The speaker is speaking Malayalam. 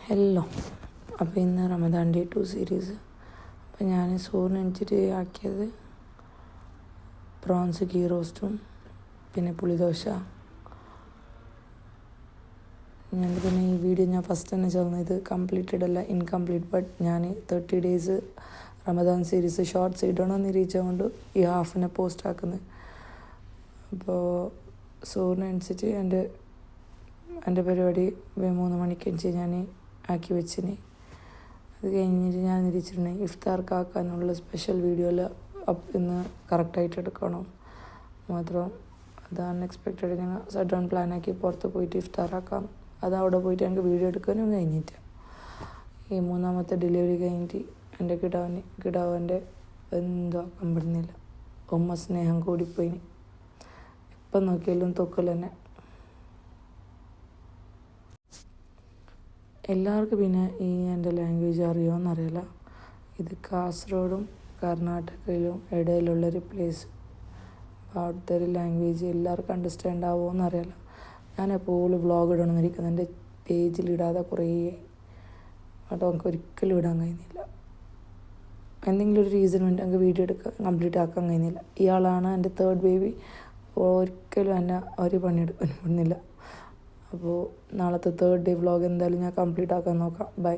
ഹലോ. അപ്പോൾ ഇന്ന് റമദാൻ ഡേ 2 സീരീസ്. അപ്പോൾ ഞാൻ ചോറിനെണിച്ചിട്ട് ആക്കിയത് പ്രോൺസ് ഗീ റോസ്റ്റും പിന്നെ പുളിദോശ. പിന്നെ ഈ വീഡിയോ ഞാൻ ഫസ്റ്റ് തന്നെ ചേർന്ന് ഇത് കംപ്ലീറ്റഡ് അല്ല, ഇൻകംപ്ലീറ്റ്. ബട്ട് ഞാൻ 30 ഡേയ്സ് റമദാൻ സീരീസ് ഷോർട്ട്സ് ഇടണമെന്ന് നിരീക്ഷിച്ചുകൊണ്ട് ഈ ഹാഫിനെ പോസ്റ്റ് ആക്കുന്നത്. അപ്പോൾ ചോറിനനുസരിച്ച് എൻ്റെ പരിപാടി 3 മണിക്കനുസരിച്ച് ഞാൻ ആക്കി വെച്ചിന്. അത് കഴിഞ്ഞിട്ട് ഞാൻ നിരീക്ഷിച്ചിട്ടുണ്ടെങ്കിൽ ഇഫ്താർക്കാക്കാനുള്ള സ്പെഷ്യൽ വീഡിയോയിൽ ഇന്ന് കറക്റ്റായിട്ട് എടുക്കണം മാത്രം. അത് അൺഎക്സ്പെക്റ്റഡ് ഞങ്ങൾ സഡൻ പ്ലാനാക്കി പുറത്ത് പോയിട്ട് ഇഫ്താറാക്കാം. അത് അവിടെ പോയിട്ട് ഞങ്ങൾക്ക് വീഡിയോ എടുക്കാനും കഴിഞ്ഞിട്ട് ഈ 3ാമത്തെ ഡെലിവറി കഴിഞ്ഞിട്ട് എൻ്റെ കിടാവൻ്റെ എന്തോ ആക്കാൻ പറ്റുന്നില്ല. ഉമ്മ സ്നേഹം കൂടിപ്പോയിന്. എപ്പം നോക്കിയാലും തൊക്കൽ തന്നെ. എല്ലാവർക്കും പിന്നെ ഈ എൻ്റെ ലാംഗ്വേജ് അറിയുമോയെന്നറിയില്ല. ഇത് കാസർഗോഡും കർണാടകയിലും ഇടയിലുള്ളൊരു പ്ലേസ്. അവിടുത്തെ ഒരു ലാംഗ്വേജ് എല്ലാവർക്കും അണ്ടർസ്റ്റാൻഡ് ആവുമോയെന്നറിയില്ല. ഞാൻ എപ്പോഴും വ്ളോഗ് ഇടണമെന്നിരിക്കുന്നത് എൻ്റെ പേജിലിടാതെ കുറേ കേട്ടോ. എനിക്ക് ഒരിക്കലും ഇടാൻ കഴിയുന്നില്ല. എന്തെങ്കിലും ഒരു റീസൺ വേണ്ടി എനിക്ക് വീഡിയോ കംപ്ലീറ്റ് ആക്കാൻ കഴിയുന്നില്ല. ഇയാളാണ് എൻ്റെ 3rd ബേബി. ഒരിക്കലും എന്നെ ഒരു പണിയെടുക്കാൻ പറ്റുന്നില്ല. അപ്പോൾ നാളത്തെ 3rd ഡേ വ്ളോഗ് എന്തായാലും ഞാൻ കംപ്ലീറ്റ് ആക്കാൻ നോക്കാം. ബൈ.